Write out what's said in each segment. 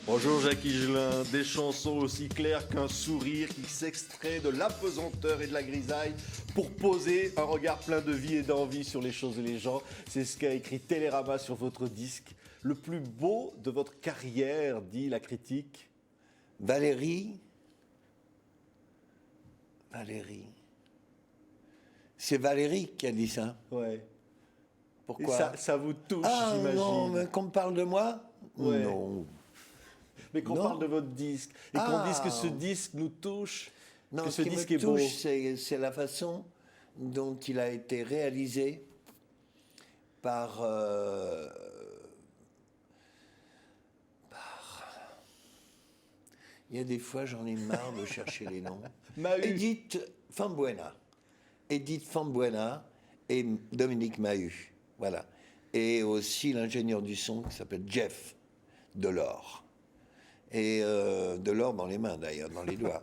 Bonjour Jacques Higelin, des chansons aussi claires qu'un sourire qui s'extrait de l'apesanteur et de la grisaille pour poser un regard plein de vie et d'envie sur les choses et les gens. C'est ce qu'a écrit Télérama sur votre disque. Le plus beau de votre carrière, dit la critique. Valérie. C'est Valérie qui a dit ça. Ouais. Pourquoi? Et ça vous touche, Ah j'imagine. non, mais qu'on me parle de moi? Ouais. Non. Mais qu'on Non. parle de votre disque et qu'on dise que ce disque nous touche, Non, que ce ce qui disque me est beau. touche, c'est la façon dont il a été réalisé par il y a des fois, j'en ai marre de chercher les noms. Maheu. Edith Fambuena et Dominique Maheu. Voilà. Et aussi l'ingénieur du son qui s'appelle Jeff Delors. Et Delors dans les mains d'ailleurs, dans les doigts.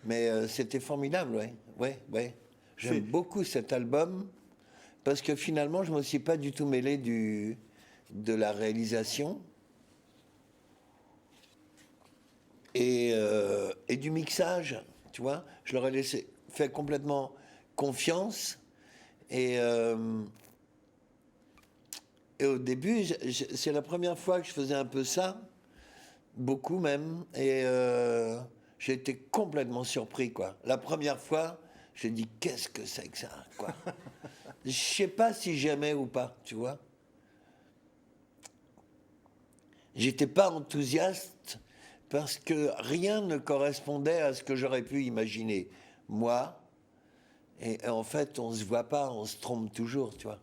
Mais c'était formidable, ouais. J'aime beaucoup cet album parce que finalement, je ne me suis pas du tout mêlé de la réalisation. Et du mixage, tu vois, je leur ai fait complètement confiance. Et au début, c'est la première fois que je faisais un peu ça, beaucoup même. Et j'ai été complètement surpris, quoi. La première fois, j'ai dit, qu'est-ce que c'est que ça, quoi. Je sais pas si j'aimais ou pas, tu vois. J'étais pas enthousiaste parce que rien ne correspondait à ce que j'aurais pu imaginer. Moi, et en fait, on se voit pas, on se trompe toujours, tu vois.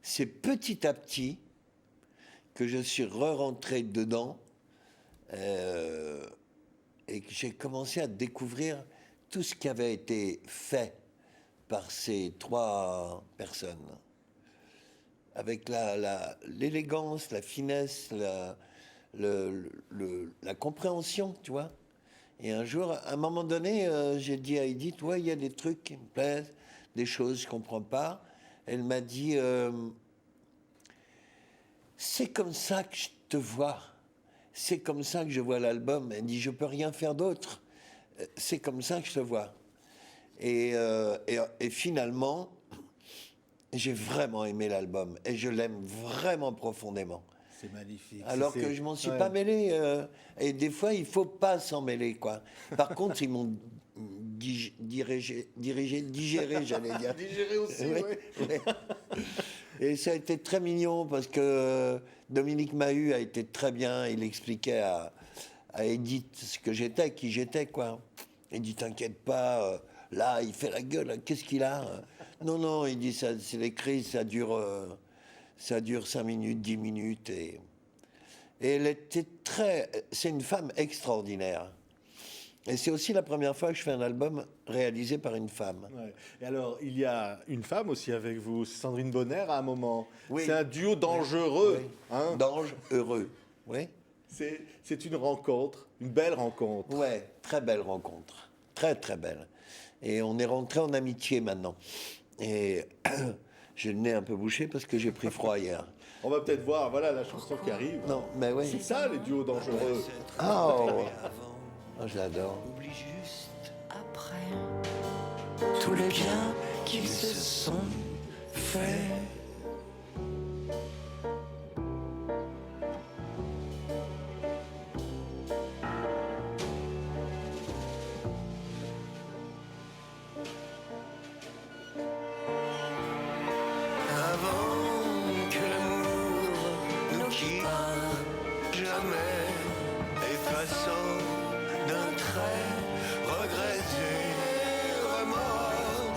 C'est petit à petit que je suis re-rentré dedans et que j'ai commencé à découvrir tout ce qui avait été fait par ces trois personnes. Avec l'élégance, la finesse, la compréhension, tu vois. Et un jour, à un moment donné, j'ai dit à Edith, ouais, il y a des trucs qui me plaisent, des choses que je comprends pas. Elle m'a dit, c'est comme ça que je te vois. C'est comme ça que je vois l'album. Elle dit, je peux rien faire d'autre. C'est comme ça que je te vois. Et finalement, j'ai vraiment aimé l'album. Et je l'aime vraiment profondément. C'est magnifique. Alors que je m'en suis pas mêlé. Et des fois, il faut pas s'en mêler, quoi. Par contre, ils m'ont digéré, j'allais dire. Digéré aussi, oui. Ouais. Et ça a été très mignon parce que Dominique Maheu a été très bien. Il expliquait à Edith ce que j'étais, qui j'étais, quoi. Il dit, t'inquiète pas, là, il fait la gueule, qu'est-ce qu'il a? Non, il dit, ça, c'est les crises, ça dure 5 minutes, 10 minutes. Et elle était c'est une femme extraordinaire. Et c'est aussi la première fois que je fais un album réalisé par une femme. Ouais. Et alors, il y a une femme aussi avec vous, c'est Sandrine Bonner à un moment. Oui. C'est un duo dangereux. Oui. Hein, D'ange heureux. Oui. c'est une rencontre, une belle rencontre. Ouais, très belle rencontre. Très, très belle. Et on est rentré en amitié maintenant. Et j'ai le nez un peu bouché parce que j'ai pris froid hier. On va peut-être voir, voilà la chanson qui arrive. Non, mais oui. C'est ça, les duos dangereux. Oh, je l'adore. Oublie juste après tous les biens qui se sont faits. Avant que l'amour nous quitte jamais, effaçant d'un trait, regretter, remords,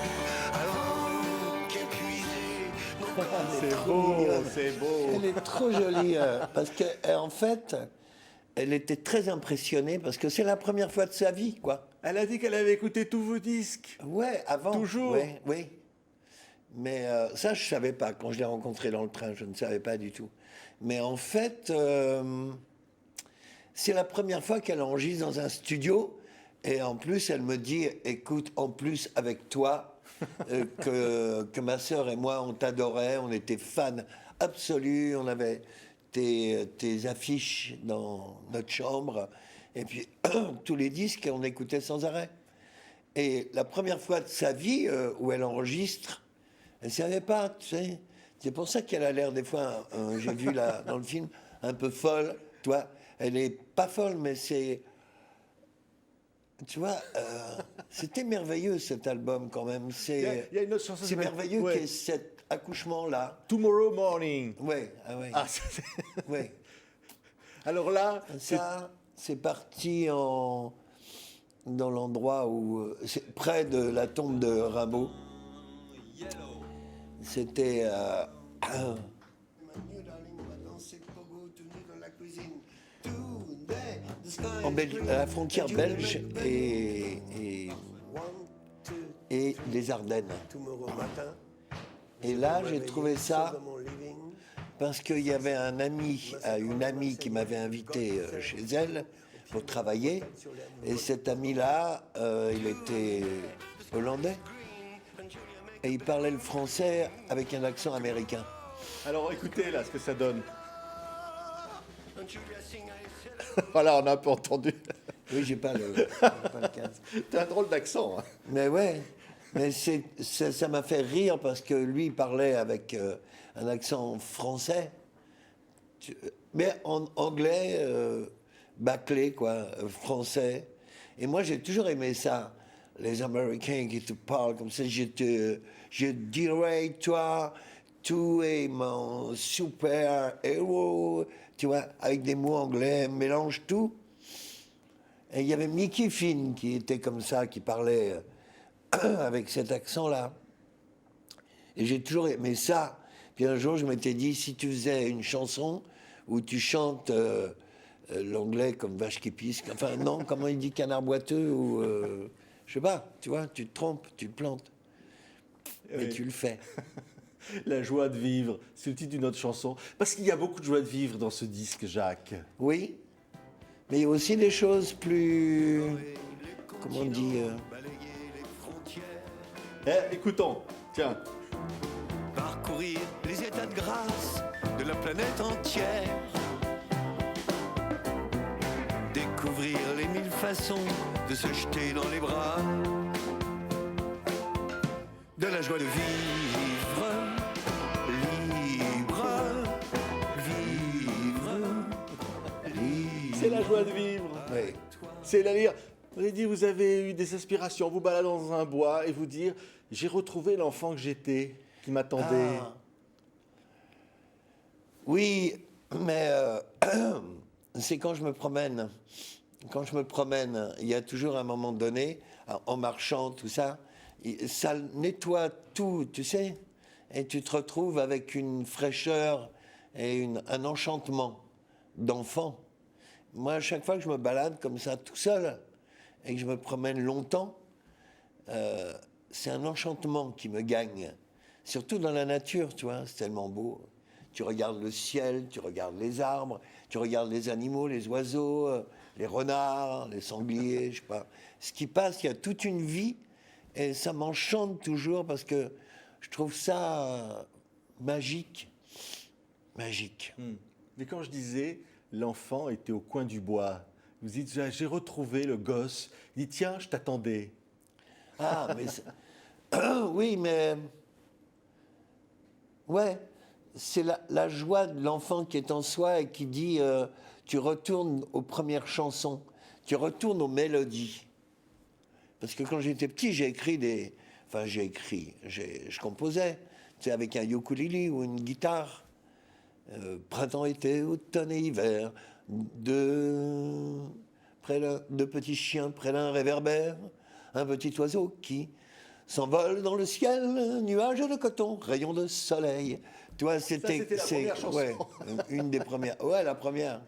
avant qu'épuisé. C'est beau. Elle est trop jolie parce que en fait, elle était très impressionnée parce que c'est la première fois de sa vie, quoi. Elle a dit qu'elle avait écouté tous vos disques. Ouais, avant. Toujours. Ouais, oui. Mais ça, je savais pas. Quand je l'ai rencontrée dans le train, je ne savais pas du tout. Mais en fait, c'est la première fois qu'elle enregistre dans un studio. Et en plus, elle me dit, écoute, en plus avec toi, que ma sœur et moi, on t'adorait, on était fans absolus, on avait tes affiches dans notre chambre, et puis tous les disques, on écoutait sans arrêt. Et la première fois de sa vie où elle enregistre, elle ne savait pas, tu sais. C'est pour ça qu'elle a l'air des fois, j'ai vu là dans le film, un peu folle. Toi, elle est pas folle, mais c'est, tu vois, c'était merveilleux cet album quand même. Il y a une autre chanson. C'est merveilleux Ouais. qu'il y ait cet accouchement-là. Tomorrow Morning. Ouais, ah ouais. Ah, Ouais. alors là, Ça, c'est parti dans l'endroit où, c'est près de la tombe de Rimbaud. C'était à la frontière belge et les Ardennes. Et là, j'ai trouvé ça parce qu'il y avait une amie qui m'avait invité chez elle pour travailler. Et cet ami-là, il était hollandais. Et il parlait le français avec un accent américain. alors écoutez là ce que ça donne. Voilà, on a un peu entendu. Oui, j'ai pas le casque. T'as un drôle d'accent. Hein. Mais ouais, mais ça m'a fait rire parce que lui il parlait avec un accent français, mais en anglais bâclé quoi, français. Et moi j'ai toujours aimé ça, les Américains qui te parlent comme ça. Je dirais toi, tu es mon super héros, tu vois, avec des mots anglais, mélange tout. Et il y avait Mickey Finn qui était comme ça, qui parlait avec cet accent-là. Et j'ai toujours aimé ça. Puis un jour, je m'étais dit, si tu faisais une chanson où tu chantes l'anglais comme vache qui pisse, enfin non, comment il dit canard boiteux, ou je sais pas, tu vois, tu te trompes, tu te plantes. Mais tu le fais. La joie de vivre, c'est le titre d'une autre chanson. Parce qu'il y a beaucoup de joie de vivre dans ce disque, Jacques. Oui, mais il y a aussi des choses plus, comment on dit, Écoutons, tiens. Parcourir les états de grâce de la planète entière. Découvrir les 1000 façons de se jeter dans les bras de la joie de vivre, libre, C'est la joie de vivre. oui. C'est la lire. Vous avez dit, vous avez eu des inspirations, vous baladez dans un bois et vous dire, j'ai retrouvé l'enfant que j'étais, qui m'attendait. Ah. Oui, mais c'est quand je me promène. Quand je me promène, il y a toujours un moment donné, en marchant, tout ça, ça nettoie tout, tu sais, et tu te retrouves avec une fraîcheur et un enchantement d'enfant. Moi, à chaque fois que je me balade comme ça, tout seul, et que je me promène longtemps, c'est un enchantement qui me gagne. Surtout dans la nature, tu vois, c'est tellement beau. Tu regardes le ciel, tu regardes les arbres, tu regardes les animaux, les oiseaux, les renards, les sangliers, je sais pas. Ce qui passe, il y a toute une vie, et ça m'enchante toujours parce que je trouve ça magique. Magique. Mais quand je disais, l'enfant était au coin du bois, vous dites, j'ai retrouvé le gosse. Il dit, tiens, je t'attendais. Ah, mais oui, mais ouais, c'est la joie de l'enfant qui est en soi et qui dit tu retournes aux premières chansons, tu retournes aux mélodies. Parce que quand j'étais petit, je composais, tu sais, avec un ukulélé ou une guitare. Printemps, été, automne et hiver, deux petits chiens près d'un réverbère, un petit oiseau qui s'envole dans le ciel, nuage de coton, rayon de soleil. Tu vois, c'était la première chanson. Ouais, une des premières. Ouais, la première.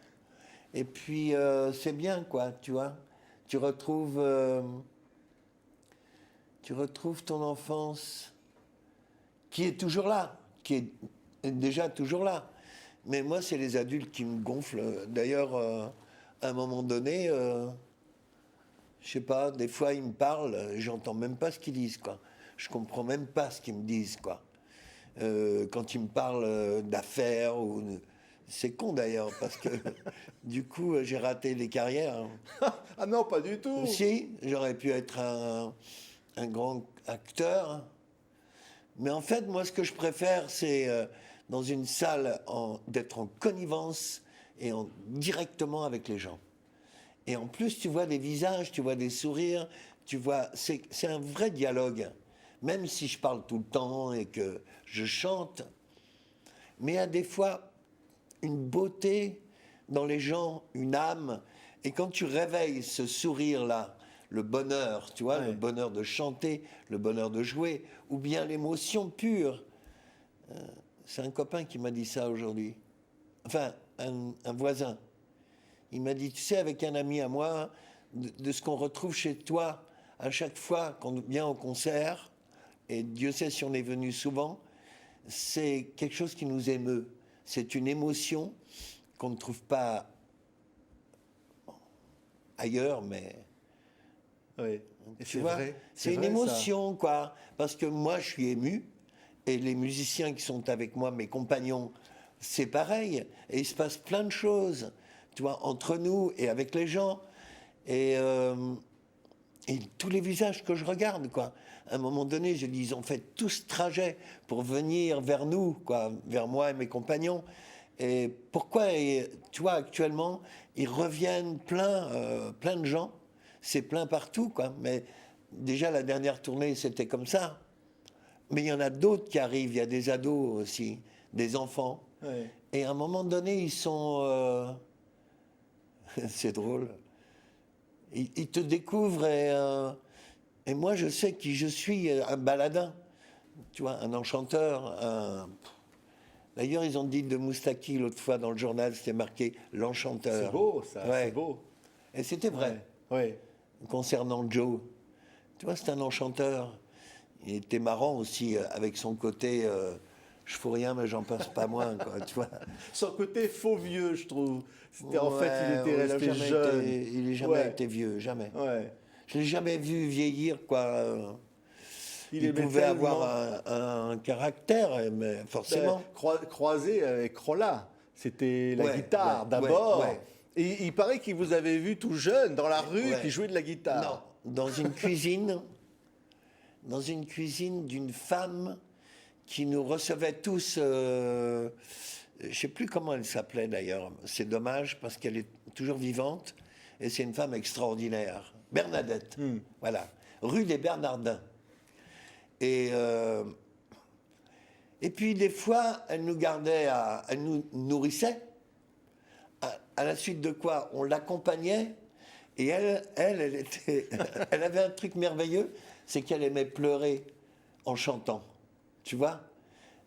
Et puis, c'est bien, quoi, tu vois. Tu retrouves ton enfance qui est toujours là, qui est déjà toujours là. Mais moi, c'est les adultes qui me gonflent. D'ailleurs, à un moment donné, je sais pas, des fois, ils me parlent, j'entends même pas ce qu'ils disent, quoi. Je comprends même pas ce qu'ils me disent, quoi. Quand ils me parlent d'affaires, C'est con d'ailleurs, parce que du coup, j'ai raté des carrières. Ah non, pas du tout. Si, j'aurais pu être un grand acteur. Mais en fait, moi, ce que je préfère, c'est dans une salle d'être en connivence et directement avec les gens. Et en plus, tu vois des visages, tu vois des sourires, tu vois, c'est un vrai dialogue. Même si je parle tout le temps et que je chante, mais il y a des fois une beauté dans les gens, une âme. Et quand tu réveilles ce sourire-là, le bonheur, tu vois, Ouais. le bonheur de chanter, le bonheur de jouer, ou bien l'émotion pure. C'est un copain qui m'a dit ça aujourd'hui. Enfin, un voisin. Il m'a dit, tu sais, avec un ami à moi, de ce qu'on retrouve chez toi à chaque fois qu'on vient au concert, et Dieu sait si on est venu souvent, c'est quelque chose qui nous émeut. C'est une émotion qu'on ne trouve pas ailleurs, mais Oui. Et tu vois, vrai. c'est une vrai, ça. émotion, quoi. Parce que moi, je suis ému, et les musiciens qui sont avec moi, mes compagnons, c'est pareil. Et il se passe plein de choses, tu vois, entre nous et avec les gens. Et tous les visages que je regarde, quoi. À un moment donné, je dis, ils ont fait tout ce trajet pour venir vers nous, quoi, vers moi et mes compagnons. Et pourquoi, tu vois, actuellement, ils reviennent plein de gens. C'est plein partout, quoi. Mais déjà, la dernière tournée, c'était comme ça. Mais il y en a d'autres qui arrivent. Il y a des ados aussi, des enfants. Ouais. Et à un moment donné, ils sont... c'est drôle. Ils te découvrent et moi, je sais qui je suis, un baladin, tu vois, un enchanteur. D'ailleurs, ils ont dit de Moustaki l'autre fois dans le journal, c'était marqué l'enchanteur. C'est beau, ça. Ouais. C'est beau. Et c'était vrai, Ouais. concernant Joe. Tu vois, c'est un enchanteur. Il était marrant aussi, avec son côté, je fous rien, mais j'en passe pas moins, quoi, tu vois. Son côté faux vieux, je trouve. En fait, il était Ouais, resté jamais jeune. il n'a jamais Ouais. été vieux, jamais. Ouais. Je l'ai jamais vu vieillir, quoi. Il aimait pouvait tellement- avoir un caractère, mais forcément. Croisé avec Rolla. C'était la Ouais, guitare ouais, d'abord. ouais. Et il paraît qu'il vous avait vu tout jeune dans la rue, Ouais. qui jouait de la guitare. Non, dans une cuisine d'une femme qui nous recevait tous. Je ne sais plus comment elle s'appelait d'ailleurs. C'est dommage parce qu'elle est toujours vivante et c'est une femme extraordinaire. Bernadette, voilà, rue des Bernardins. Et puis des fois, elle nous gardait, elle nous nourrissait. À la suite de quoi, on l'accompagnait. Et elle était, elle avait un truc merveilleux, c'est qu'elle aimait pleurer en chantant, tu vois.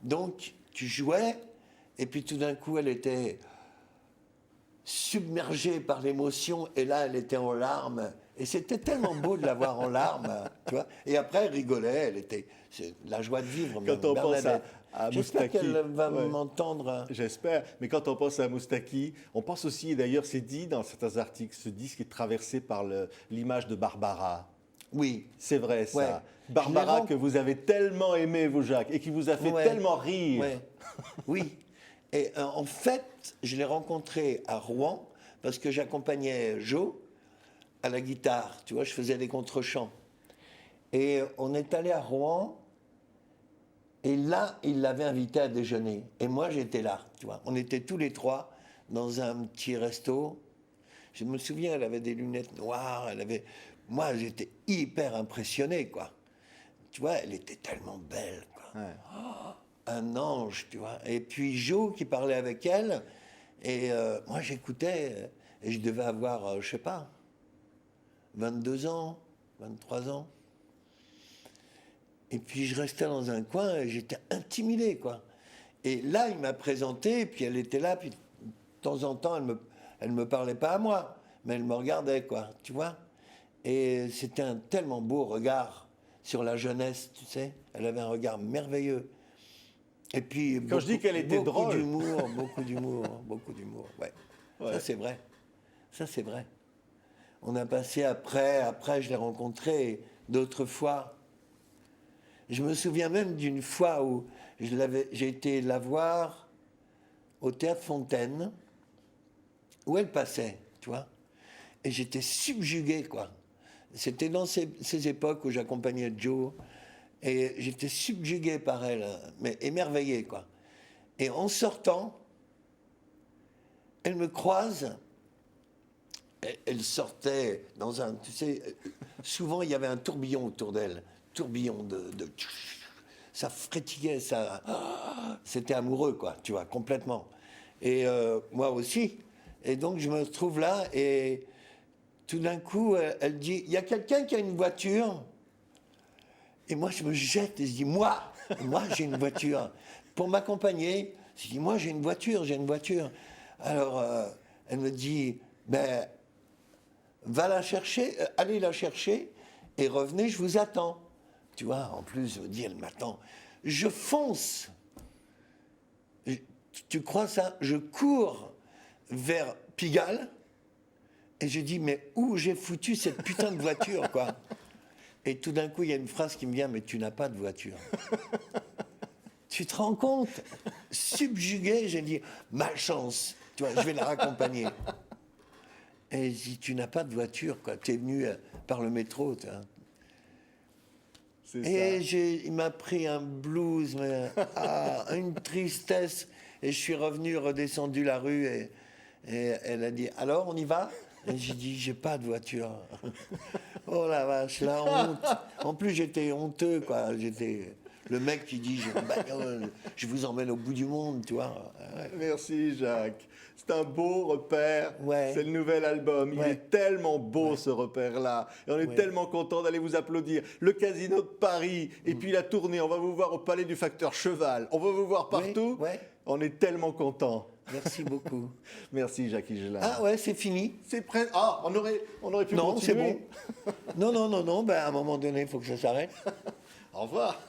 Donc tu jouais, et puis tout d'un coup, elle était submergée par l'émotion, et là, elle était en larmes. Et c'était tellement beau de la voir en larmes, tu vois. Et après, elle rigolait, c'est la joie de vivre. Quand même, on pense Bernadette. à J'espère Moustaki. qu'elle va Ouais. m'entendre. J'espère. Mais quand on pense à Moustaki, on pense aussi, et d'ailleurs c'est dit dans certains articles, ce disque est traversé par l'image de Barbara. Oui, C'est vrai ça. Ouais. Barbara Je l'ai que vous avez tellement aimé, vous Jacques, et qui vous a fait Ouais. tellement rire. ouais. Oui. Et en fait, je l'ai rencontrée à Rouen parce que j'accompagnais Joe à la guitare. Tu vois, je faisais des contre-chants. Et on est allé à Rouen. Et là, il l'avait invité à déjeuner. Et moi, j'étais là, tu vois. On était tous les trois dans un petit resto. Je me souviens, elle avait des lunettes noires. Moi, j'étais hyper impressionné, quoi. Tu vois, elle était tellement belle, quoi. Ouais. Un ange, tu vois. Et puis Jo qui parlait avec elle. Et moi, j'écoutais. Et je devais avoir, je sais pas, 22 ans, 23 ans. Et puis je restais dans un coin et j'étais intimidé, quoi. Et là, il m'a présenté, puis elle était là, puis de temps en temps, elle me parlait pas à moi, mais elle me regardait, quoi, tu vois. Et c'était un tellement beau regard sur la jeunesse, tu sais. Elle avait un regard merveilleux. Et puis, Quand je dis qu'elle était drôle. Beaucoup d'humour, ouais. Ouais. Ça, c'est vrai. Ça, c'est vrai. On a passé après, je l'ai rencontré d'autres fois. Je me souviens même d'une fois où j'ai été la voir au Théâtre Fontaine, où elle passait, tu vois. Et j'étais subjugué, quoi. C'était dans ces époques où j'accompagnais Joe, et j'étais subjugué par elle, mais émerveillé, quoi. Et en sortant, elle me croise. Elle sortait dans un... Tu sais, souvent, il y avait un tourbillon autour d'elle. Tourbillon de... Ça frétillait, ça... C'était amoureux, quoi, tu vois, complètement. Et moi aussi. Et donc, je me trouve là, et tout d'un coup, elle dit, il y a quelqu'un qui a une voiture. Et moi, je me jette et je dis, moi, j'ai une voiture. Pour m'accompagner, je dis, moi, j'ai une voiture. Alors, elle me dit, ben, va la chercher, allez la chercher, et revenez, je vous attends. Tu vois, en plus, je me dis, elle m'attend. Je fonce. Tu crois ça? Je cours vers Pigalle, et je dis, mais où j'ai foutu cette putain de voiture, quoi? Et tout d'un coup, il y a une phrase qui me vient, mais tu n'as pas de voiture. Tu te rends compte? Subjugué, j'ai dit, malchance, tu vois, je vais la raccompagner. Et je dis, tu n'as pas de voiture, quoi. Tu es venu par le métro, tu vois. Et il m'a pris un blues, mais, une tristesse. Et je suis revenu, redescendu la rue, et elle a dit, alors, on y va? Et j'ai dit, j'ai pas de voiture. Oh la vache, la honte. En plus, j'étais honteux, quoi. J'étais le mec qui dit, j'ai une bagnole, je vous emmène au bout du monde, tu vois. Merci Jacques. C'est un beau repère. Ouais. C'est le nouvel album. Il Ouais. est tellement beau ce repère-là. Et on est tellement content d'aller vous applaudir. Le Casino de Paris et puis la tournée. On va vous voir au Palais du Facteur Cheval. On va vous voir partout. Ouais. On est tellement content. Merci beaucoup. Merci Jacques Higelin. Ah ouais, c'est fini? C'est prêt. Ah, on aurait pu Non, continuer. c'est bon. Non, ben, à un moment donné, il faut que ça s'arrête. Au revoir.